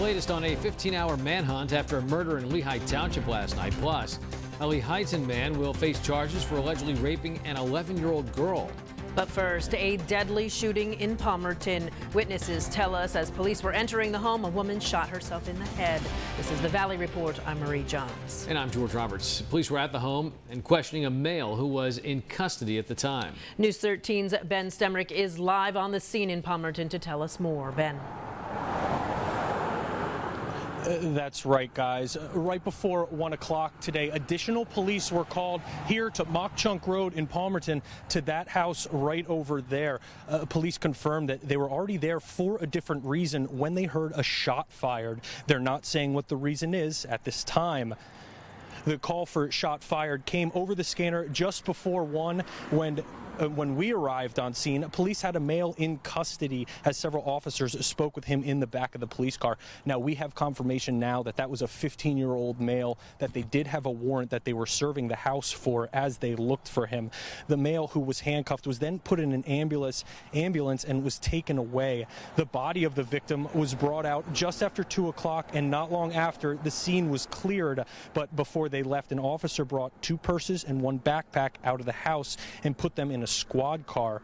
latest on a 15-hour manhunt after a murder in Lehigh Township last night. Plus, a Lehighton man will face charges for allegedly raping an 11-year-old girl. But first, a deadly shooting in Palmerton. Witnesses tell us as police were entering the home, a woman shot herself in the head. This is the Valley Report. I'm Marie Johns. And I'm George Roberts. Police were at the home and questioning a male who was in custody at the time. News 13's Ben Stemrick is live on the scene in Palmerton to tell us more. Ben. That's right, guys. Right before 1 o'clock today, additional police were called here to Mock Chunk Road in Palmerton to that house right over there. Police confirmed that they were already there for a different reason when they heard a shot fired. They're not saying what the reason is at this time. The call for shot fired came over the scanner just before 1 when we arrived on scene. Police had a male in custody as several officers spoke with him in the back of the police car. Now, we have confirmation now that that was a 15-year-old male, that they did have a warrant that they were serving the house for as they looked for him. The male who was handcuffed was then put in an ambulance and was taken away. The body of the victim was brought out just after 2 o'clock, and not long after, the scene was cleared. But before they left, an officer brought 2 purses and 1 backpack out of the house and put them in a squad car.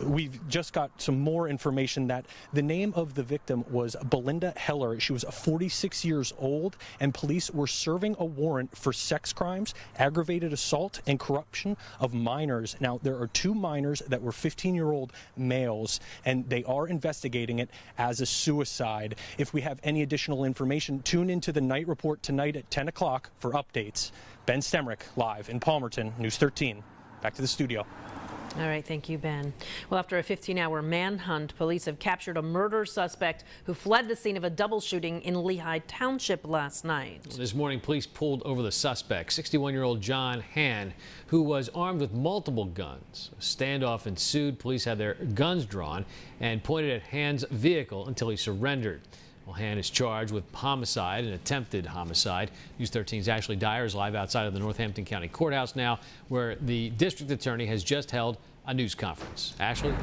We've just got some more information that the name of the victim was Belinda Heller. She was 46 years old, and police were serving a warrant for sex crimes, aggravated assault, and corruption of minors. Now, there are 2 minors that were 15-year-old males, and they are investigating it as a suicide. If we have any additional information, tune into the night report tonight at 10 o'clock for updates. Ben Stemrick, live in Palmerton, News 13. Back to the studio. All right, thank you, Ben. Well, after a 15-hour manhunt, police have captured a murder suspect who fled the scene of a double shooting in Lehigh Township last night. This morning, police pulled over the suspect, 61-year-old John Han, who was armed with multiple guns. A standoff ensued. Police had their guns drawn and pointed at Han's vehicle until he surrendered. Well, Han is charged with homicide and attempted homicide. News 13's Ashley Dyer is live outside of the Northampton County Courthouse now, where the district attorney has just held a news conference. Ashley?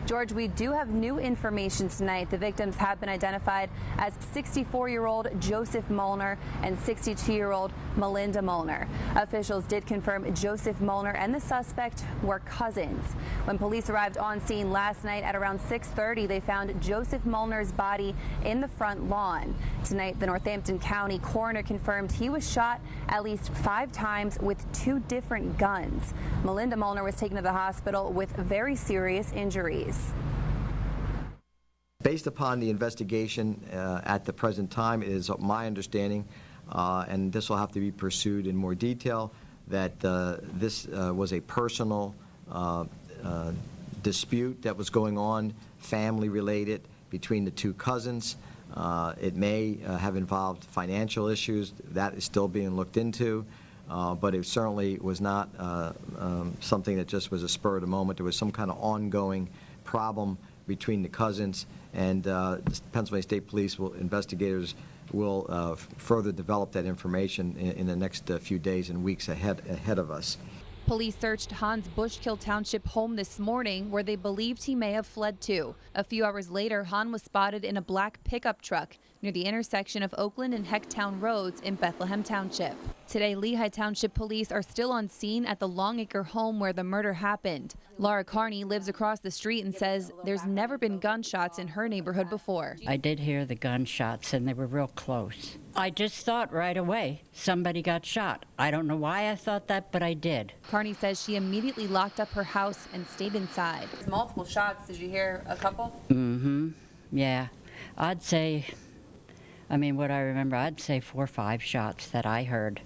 George, we do have new information tonight. The victims have been identified as 64-year-old Joseph Molnar and 62-year-old Melinda Molnar. Officials did confirm Joseph Molnar and the suspect were cousins. When police arrived on scene last night at around 6:30, they found Joseph Molnar's body in the front lawn. Tonight, the Northampton County coroner confirmed he was shot at least 5 times with 2 different guns. Melinda Molnar was taken to the hospital with very serious injuries. Based upon the investigation at the present time, it is my understanding, and this will have to be pursued in more detail, that this was a personal dispute that was going on, family-related, between the 2 cousins. It may have involved financial issues. That is still being looked into. But it certainly was not something that just was a spur of the moment. There was some kind of ongoing problem between the cousins, and Pennsylvania State Police investigators will further develop that information in the next few days and weeks ahead of us. Police searched Han's Bushkill Township home this morning, where they believed he may have fled to. A few hours later, Han was spotted in a black pickup truck near the intersection of Oakland and Hecktown Roads in Bethlehem Township. Today, Lehigh Township police are still on scene at the Longacre home where the murder happened. Laura Carney lives across the street and says there's never been gunshots in her neighborhood before. I did hear the gunshots, and they were real close. I just thought right away somebody got shot. I don't know why I thought that, but I did. Carney says she immediately locked up her house and stayed inside. Multiple shots. Did you hear a couple? Yeah. I'd say, what I remember, I'd say 4 or 5 shots that I heard.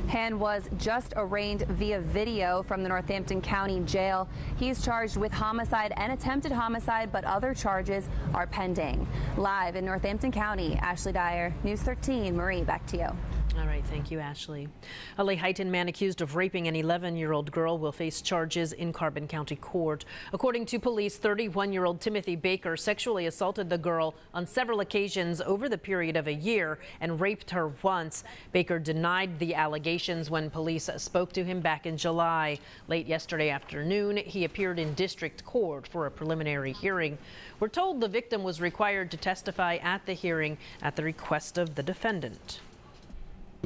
Han was just arraigned via video from the Northampton County Jail. He's charged with homicide and attempted homicide, but other charges are pending. Live in Northampton County, Ashley Dyer, News 13. Marie, back to you. All right, thank you, Ashley. A Lehighton man accused of raping an 11-year-old girl will face charges in Carbon County Court. According to police, 31-year-old Timothy Baker sexually assaulted the girl on several occasions over the period of a year and raped her once. Baker denied the allegations when police spoke to him back in July. Late yesterday afternoon, he appeared in district court for a preliminary hearing. We're told the victim was required to testify at the hearing at the request of the defendant.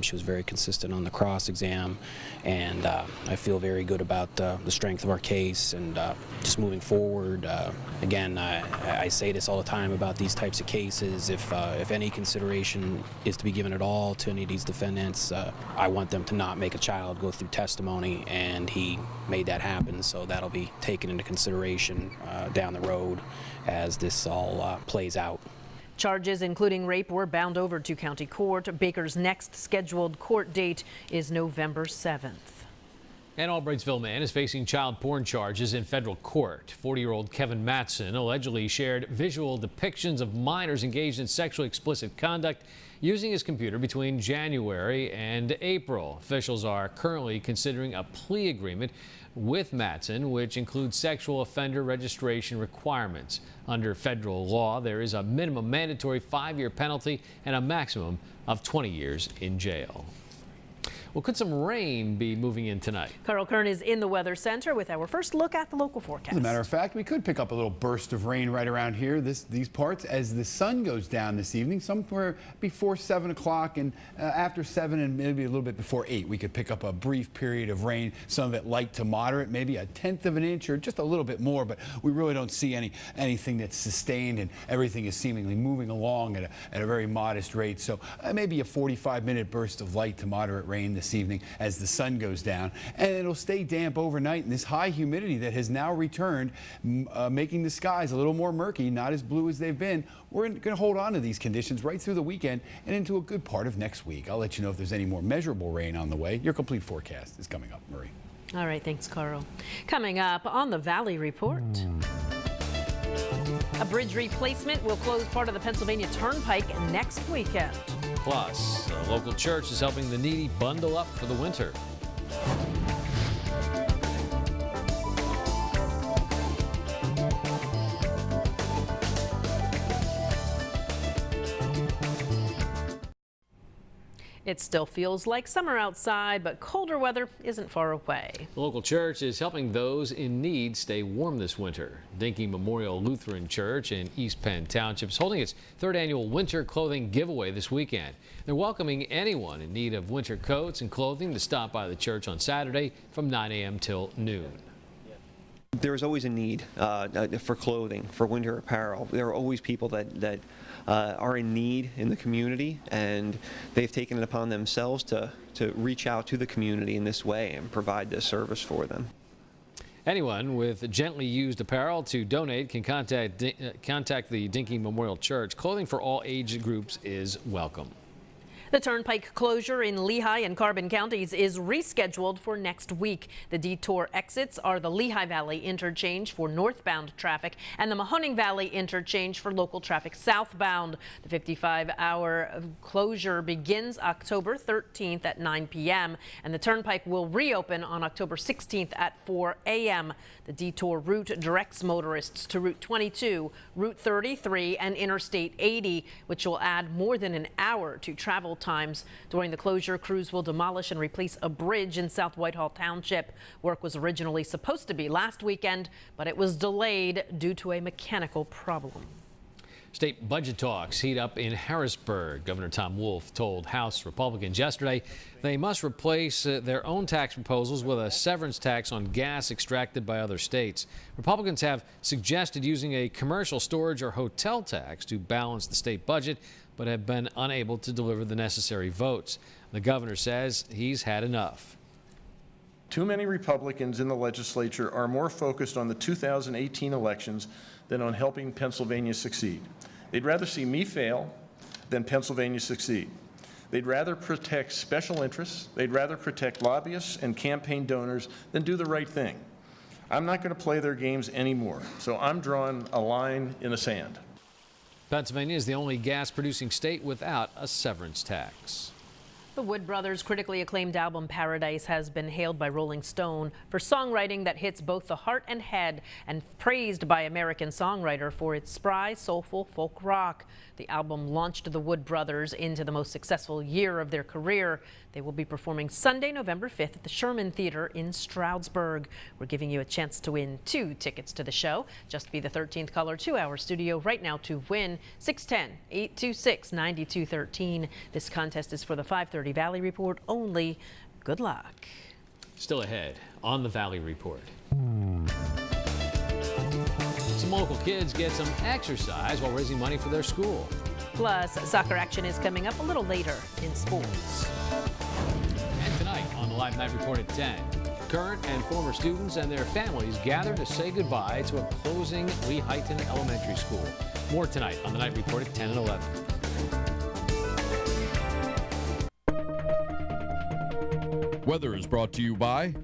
She was very consistent on the cross exam, and I feel very good about the strength of our case and just moving forward. Again, I say this all the time about these types of cases. If any consideration is to be given at all to any of these defendants, I want them to not make a child go through testimony, and he made that happen, so that'll be taken into consideration down the road as this all plays out. Charges including rape were bound over to county court. Baker's next scheduled court date is November 7th. An Albrightsville man is facing child porn charges in federal court. 40-year-old Kevin Matson allegedly shared visual depictions of minors engaged in sexually explicit conduct using his computer between January and April. Officials are currently considering a plea agreement with Matson, which includes sexual offender registration requirements. Under federal law, there is a minimum mandatory 5-year penalty and a maximum of 20 years in jail. Well, could some rain be moving in tonight? Carl Kern is in the Weather Center with our first look at the local forecast. As a matter of fact, we could pick up a little burst of rain right around here, these parts, as the sun goes down this evening, somewhere before 7 o'clock and after 7 and maybe a little bit before 8. We could pick up a brief period of rain, some of it light to moderate, maybe a 1/10 of an inch or just a little bit more, but we really don't see anything that's sustained, and everything is seemingly moving along at a very modest rate. So maybe a 45-minute burst of light to moderate rain this evening as the sun goes down, and it'll stay damp overnight. And this high humidity that has now returned, making the skies a little more murky, not as blue as they've been. We're going to hold on to these conditions right through the weekend and into a good part of next week. I'll let you know if there's any more measurable rain on the way. Your complete forecast is coming up, Marie. All right, thanks, Carl. Coming up on the Valley Report. A bridge replacement will close part of the Pennsylvania Turnpike next weekend. Plus, a local church is helping the needy bundle up for the winter. It still feels like summer outside, but colder weather isn't far away. The local church is helping those in need stay warm this winter. Dinky Memorial Lutheran Church in East Penn Township is holding its 3rd annual winter clothing giveaway this weekend. They're welcoming anyone in need of winter coats and clothing to stop by the church on Saturday from 9 a.m. till noon. There's always a need for clothing, for winter apparel. There are always people that are in need in the community, and they've taken it upon themselves to reach out to the community in this way and provide this service for them. Anyone with gently used apparel to donate can contact the Dinky Memorial Church. Clothing for all age groups is welcome. The Turnpike closure in Lehigh and Carbon counties is rescheduled for next week. The detour exits are the Lehigh Valley interchange for northbound traffic and the Mahoning Valley interchange for local traffic southbound. The 55-hour closure begins October 13th at 9 p.m. and the Turnpike will reopen on October 16th at 4 a.m. The detour route directs motorists to Route 22, Route 33, and Interstate 80, which will add more than an hour to travel times. During the closure, crews will demolish and replace a bridge in South Whitehall Township. Work was originally supposed to be last weekend, but it was delayed due to a mechanical problem. State budget talks heat up in Harrisburg. Governor Tom Wolf told House Republicans yesterday they must replace their own tax proposals with a severance tax on gas extracted by other states. Republicans have suggested using a commercial storage or hotel tax to balance the state budget, but have been unable to deliver the necessary votes. The governor says he's had enough. Too many Republicans in the legislature are more focused on the 2018 elections than on helping Pennsylvania succeed. They'd rather see me fail than Pennsylvania succeed. They'd rather protect special interests, they'd rather protect lobbyists and campaign donors than do the right thing. I'm not going to play their games anymore, so I'm drawing a line in the sand. Pennsylvania is the only gas-producing state without a severance tax. The Wood Brothers' critically acclaimed album Paradise has been hailed by Rolling Stone for songwriting that hits both the heart and head, and praised by American Songwriter for its spry, soulful folk rock. The album launched the Wood Brothers into the most successful year of their career. They will be performing Sunday, November 5th at the Sherman Theater in Stroudsburg. We're giving you a chance to win 2 tickets to the show. Just be the 13th caller to our studio right now to win. 610-826-9213. This contest is for the 5:30 Valley Report only. Good luck. Still ahead on the Valley Report. Some local kids get some exercise while raising money for their school. Plus, soccer action is coming up a little later in sports. And tonight on the Live Night Report at 10, current and former students and their families gather to say goodbye to a closing Lehighton Elementary School. More tonight on the Night Report at 10 and 11. Weather is brought to you by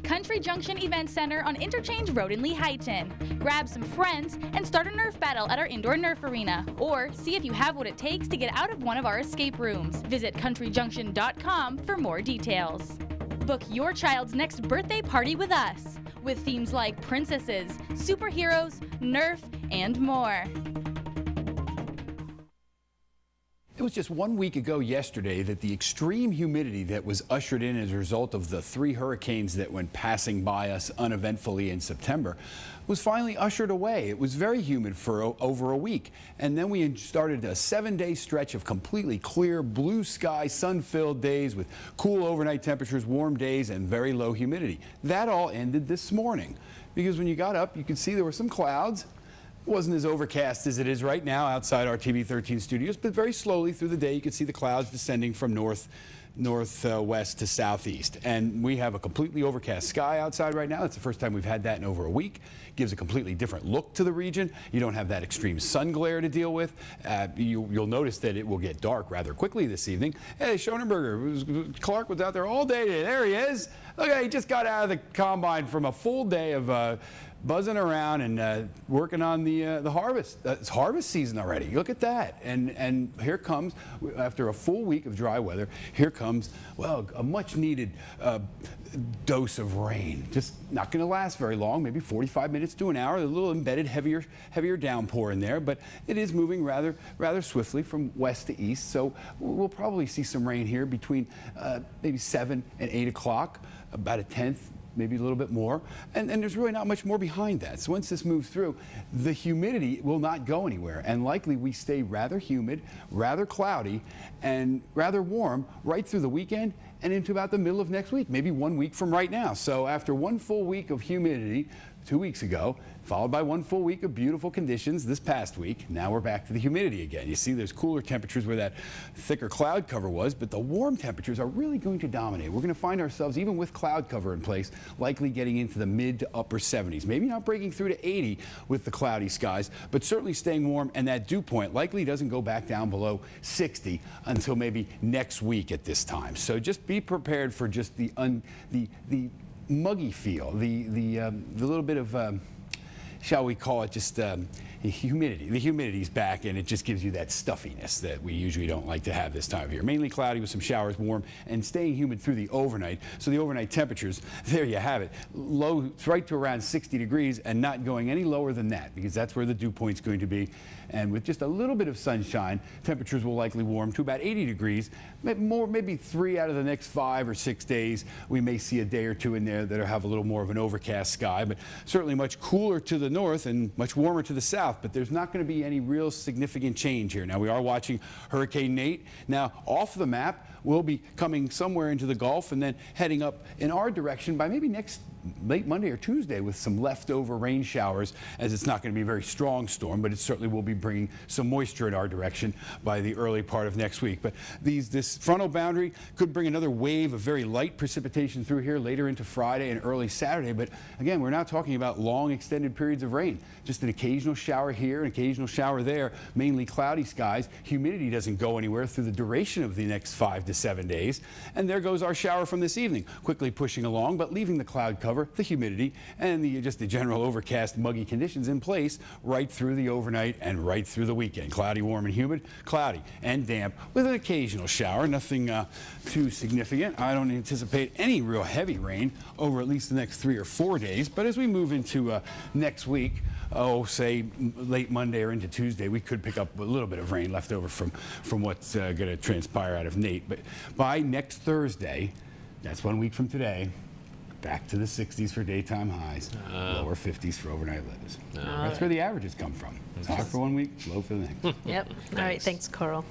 Country Junction Event Center on Interchange Road in Lehighton. Grab some friends and start a Nerf battle at our indoor Nerf arena. Or see if you have what it takes to get out of one of our escape rooms. Visit countryjunction.com for more details. Book your child's next birthday party with us, with themes like princesses, superheroes, Nerf, and more. It was just 1 week ago yesterday that the extreme humidity that was ushered in as a result of the 3 hurricanes that went passing by us uneventfully in September was finally ushered away. It was very humid for over a week. And then we started a 7-day stretch of completely clear, blue sky, sun-filled days with cool overnight temperatures, warm days, and very low humidity. That all ended this morning because when you got up, you could see there were some clouds. It wasn't as overcast as it is right now outside our TV13 studios, but very slowly through the day you could see the clouds descending from northwest to southeast. And we have a completely overcast sky outside right now. It's the first time we've had that in over a week. Gives a completely different look to the region. You don't have that extreme sun glare to deal with. You'll notice that it will get dark rather quickly this evening. Hey, Schoenberger, Clark was out there all day today. There he is. Look, he just got out of the combine from a full day of buzzing around and working on the harvest. It's harvest season already. Look at that. And here comes, after a full week of dry weather, here comes, well, a much needed dose of rain. Just not going to last very long, maybe 45 minutes to an hour. A little embedded heavier downpour in there, but it is moving rather swiftly from west to east. So we'll probably see some rain here between maybe 7 and 8 o'clock, about a tenth, maybe a little bit more, and there's really not much more behind that. So once this moves through, the humidity will not go anywhere, and likely we stay rather humid, rather cloudy, and rather warm right through the weekend and into about the middle of next week, maybe 1 week from right now. So after 1 full week of humidity 2 weeks ago, followed by 1 full week of beautiful conditions this past week, now we're back to the humidity again. You see there's cooler temperatures where that thicker cloud cover was, but the warm temperatures are really going to dominate. We're going to find ourselves, even with cloud cover in place, likely getting into the mid to upper 70s. Maybe not breaking through to 80 with the cloudy skies, but certainly staying warm, and that dew point likely doesn't go back down below 60 until maybe next week at this time. So just be prepared for just the muggy feel, the little bit of, shall we call it, just humidity. The humidity's back, and it just gives you that stuffiness that we usually don't like to have this time of year. Mainly cloudy with some showers, warm, and staying humid through the overnight. So the overnight temperatures, there you have it. Low, right to around 60 degrees, and not going any lower than that, because that's where the dew point's going to be. And with just a little bit of sunshine, temperatures will likely warm to about 80 degrees. Maybe 3 out of the next 5 or 6 days. We may see a day or two in there that'll have a little more of an overcast sky, but certainly much cooler to the north and much warmer to the south. But there's not going to be any real significant change here. Now, we are watching Hurricane Nate. Now, off the map, we'll be coming somewhere into the Gulf and then heading up in our direction by maybe next late Monday or Tuesday with some leftover rain showers, as it's not going to be a very strong storm, but it certainly will be bringing some moisture in our direction by the early part of next week. But this frontal boundary could bring another wave of very light precipitation through here later into Friday and early Saturday. But again, we're not talking about long extended periods of rain, just an occasional shower shower here, an occasional shower there, mainly cloudy skies. Humidity doesn't go anywhere through the duration of the next 5 to 7 days. And there goes our shower from this evening, quickly pushing along, but leaving the cloud cover, the humidity, and just the general overcast, muggy conditions in place right through the overnight and right through the weekend. Cloudy, warm, and humid, cloudy and damp with an occasional shower. Nothing too significant. I don't anticipate any real heavy rain over at least the next 3 or 4 days. But as we move into next week, say late Monday or into Tuesday, we could pick up a little bit of rain left over from what's going to transpire out of Nate. But by next Thursday, that's 1 week from today, back to the 60s for daytime highs, lower 50s for overnight lows. That's where the averages come from. It's high for 1 week, low for the next. Yep. All right. Thanks, Carl.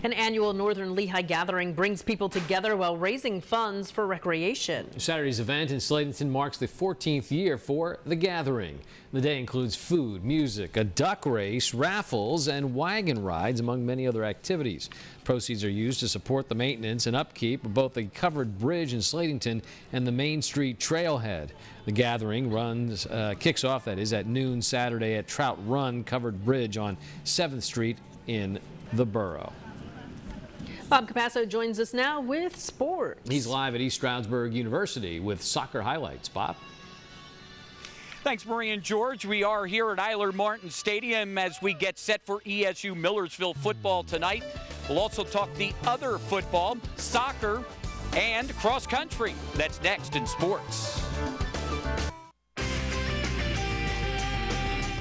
An annual Northern Lehigh gathering brings people together while raising funds for recreation. Saturday's event in Slatington marks the 14th year for the gathering. The day includes food, music, a duck race, raffles, and wagon rides, among many other activities. Proceeds are used to support the maintenance and upkeep of both the covered bridge in Slatington and the Main Street trailhead. The gathering kicks off, that is, at noon Saturday at Trout Run Covered Bridge on 7th Street in the borough. Bob Capasso joins us now with sports. He's live at East Stroudsburg University with soccer highlights. Bob? Thanks, Marie and George. We are here at Eiler Martin Stadium as we get set for ESU Millersville football tonight. We'll also talk the other football, soccer, and cross country. That's next in sports.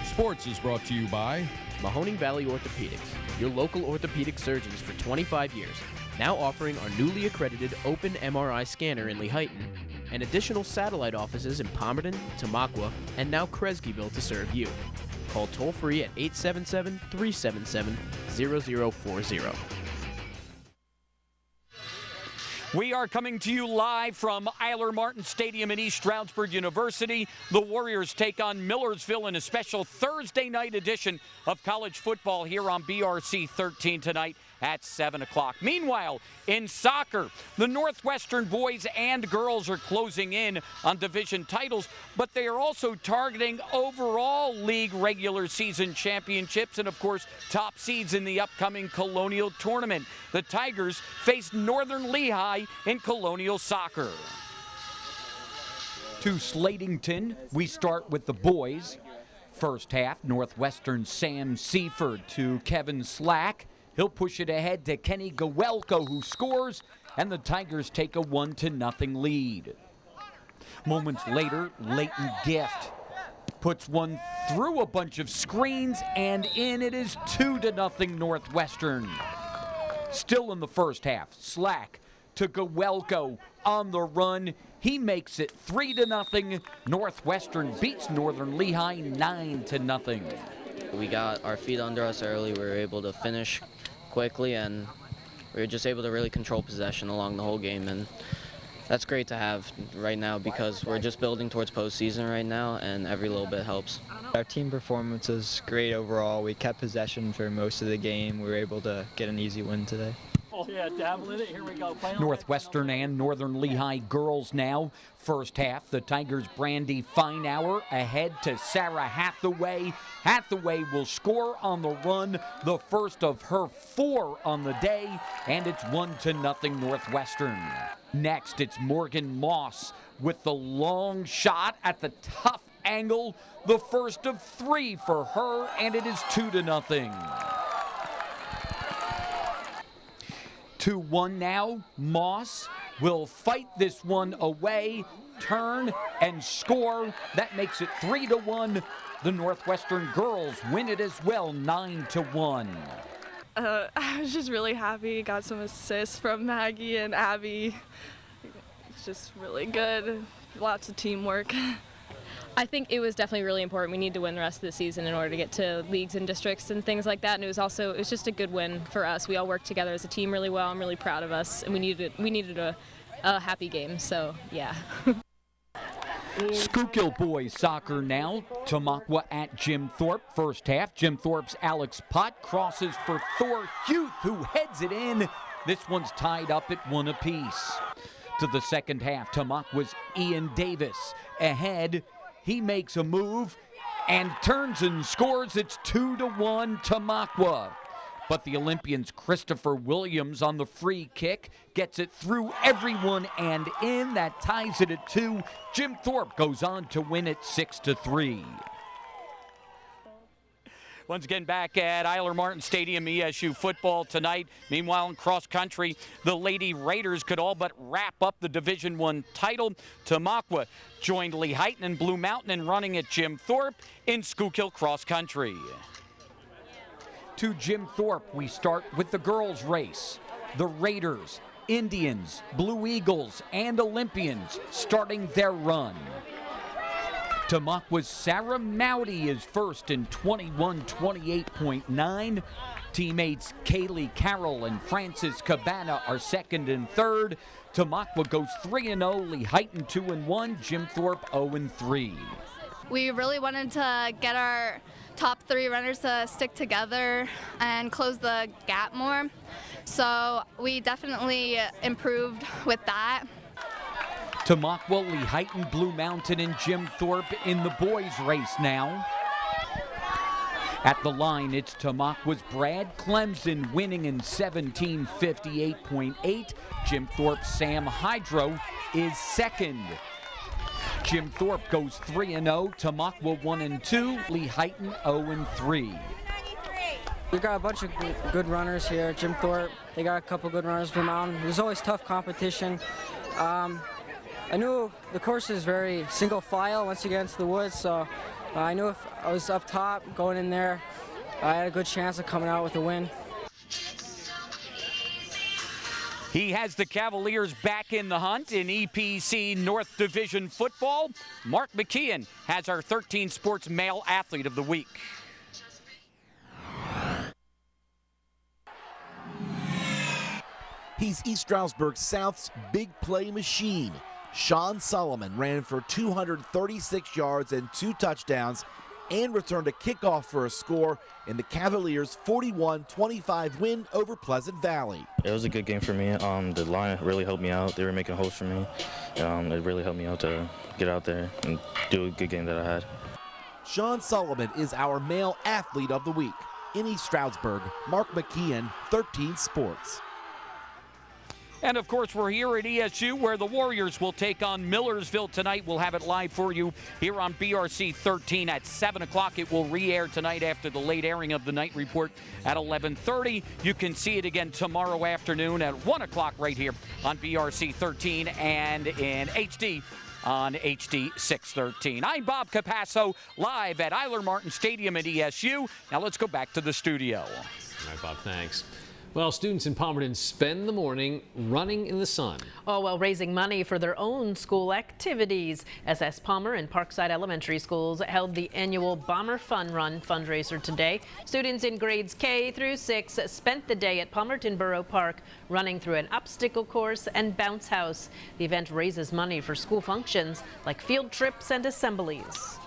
Sports is brought to you by Mahoning Valley Orthopedics, your local orthopedic surgeons for 25 years, now offering our newly accredited open MRI scanner in Lehighton, and additional satellite offices in Palmerton, Tamaqua, and now Kresgeville to serve you. Call toll-free at 877-377-0040. We are coming to you live from Eiler Martin Stadium in East Stroudsburg University. The Warriors take on Millersville in a special Thursday night edition of college football here on BRC 13 tonight at 7 o'clock. Meanwhile, in soccer, the Northwestern boys and girls are closing in on division titles, but they are also targeting overall league regular season championships and, of course, top seeds in the upcoming Colonial Tournament. The Tigers face Northern Lehigh in Colonial Soccer. To Slatington, we start with the boys. First half, Northwestern Sam Seaford to Kevin Slack. He'll push it ahead to Kenny Gawelko, who scores, and the Tigers take a 1-0 lead. Moments later, Leighton Gift puts one through a bunch of screens, and in it is 2-0 Northwestern. Still in the first half, Slack to Gawelko on the run. He makes it 3-0. Northwestern beats Northern Lehigh 9-0. We got our feet under us early. We were able to finish quickly, and we were just able to really control possession along the whole game, and that's great to have right now because we're just building towards postseason right now, and every little bit helps. Our team performance was great overall. We kept possession for most of the game. We were able to get an easy win today. Oh yeah, dabble in it. Here we go. Northwestern and Northern Lehigh girls now. First half, the Tigers' Brandy Finehour ahead to Sarah Hathaway. Hathaway will score on the run, the first of her 4 on the day, and it's 1-0 Northwestern. Next, it's Morgan Moss with the long shot at the tough angle, the first of 3 for her, and it is 2-0. 2-1 now. Moss will fight this one away, turn, and score. That makes it 3-1. The Northwestern girls win it as well, 9-1. I was just really happy. Got some assists from Maggie and Abby. It's just really good. Lots of teamwork. I think it was definitely really important. We need to win the rest of the season in order to get to leagues and districts and things like that. And it was just a good win for us. We all worked together as a team really well. I'm really proud of us, and we needed a happy game. So yeah. Schuylkill boys soccer now. Tamaqua at Jim Thorpe. First half, Jim Thorpe's Alex Pott crosses for Thor Huth, who heads it in. This one's tied up at 1 apiece. To the second half, Tamaqua's Ian Davis ahead. He makes a move, and turns and scores. It's 2-1 Tamaqua. But the Olympians' Christopher Williams on the free kick gets it through everyone and in. That ties it at 2. Jim Thorpe goes on to win it 6-3. Once again, back at Eiler Martin Stadium, ESU football tonight. Meanwhile, in cross country, the Lady Raiders could all but wrap up the Division I title. Tamaqua joined Lehighton and Blue Mountain in running at Jim Thorpe in Schuylkill cross country. To Jim Thorpe, we start with the girls' race. The Raiders, Indians, Blue Eagles, and Olympians starting their run. Tamaqua's Sarah Mowdy is first in 21:28.9. Teammates Kaylee Carroll and Frances Cabana are second and third. Tamaqua goes 3-0, Lehighton 2-1, Jim Thorpe 0-3. We really wanted to get our top 3 runners to stick together and close the gap more. So we definitely improved with that. Tamaqua, Lehighton, Blue Mountain, and Jim Thorpe in the boys' race now. At the line, it's Tamaqua's Brad Clemson winning in 17:58.8. Jim Thorpe's Sam Hydro is second. Jim Thorpe goes 3-0, Tamaqua 1-2, Lehighton 0-3. We've got a bunch of good runners here. Jim Thorpe, they got a couple good runners from Mountain. There's always tough competition. I knew the course is very single file once you get into the woods, so I knew if I was up top going in there, I had a good chance of coming out with a win. He has the Cavaliers back in the hunt in EPC North Division football. Mark McKeon has our 13 Sports Male Athlete of the Week. He's East Stroudsburg South's big play machine. Sean Solomon ran for 236 yards and 2 touchdowns and returned a kickoff for a score in the Cavaliers' 41-25 win over Pleasant Valley. It was a good game for me. The line really helped me out. They were making holes for me. It really helped me out to get out there and do a good game that I had. Sean Solomon is our male athlete of the week. In East Stroudsburg, Mark McKeon, 13 Sports. And of course, we're here at ESU where the Warriors will take on Millersville tonight. We'll have it live for you here on BRC 13 at 7 o'clock. It will re-air tonight after the late airing of the night report at 11:30. You can see it again tomorrow afternoon at 1 o'clock right here on BRC 13 and in HD on HD 613. I'm Bob Capasso, live at Eiler Martin Stadium at ESU. Now let's go back to the studio. All right, Bob, thanks. Well, students in Palmerton spend the morning running in the sun. Oh, well, raising money for their own school activities. SS Palmer and Parkside Elementary Schools held the annual Bomber Fun Run fundraiser today. Students in grades K through 6 spent the day at Palmerton Borough Park running through an obstacle course and bounce house. The event raises money for school functions like field trips and assemblies.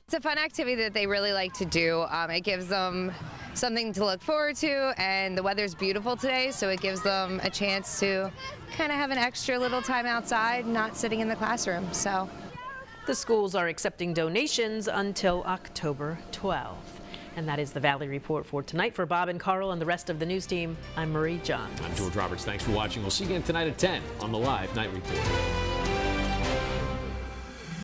It's a fun activity that they really like to do. It gives them something to look forward to, and the weather's beautiful today, so it gives them a chance to kind of have an extra little time outside, not sitting in the classroom. So the schools are accepting donations until October 12th. And that is the Valley Report for tonight. For Bob and Carl and the rest of the news team, I'm Marie Johns. I'm George Roberts. Thanks for watching. We'll see you again tonight at 10 on the Live Night Report.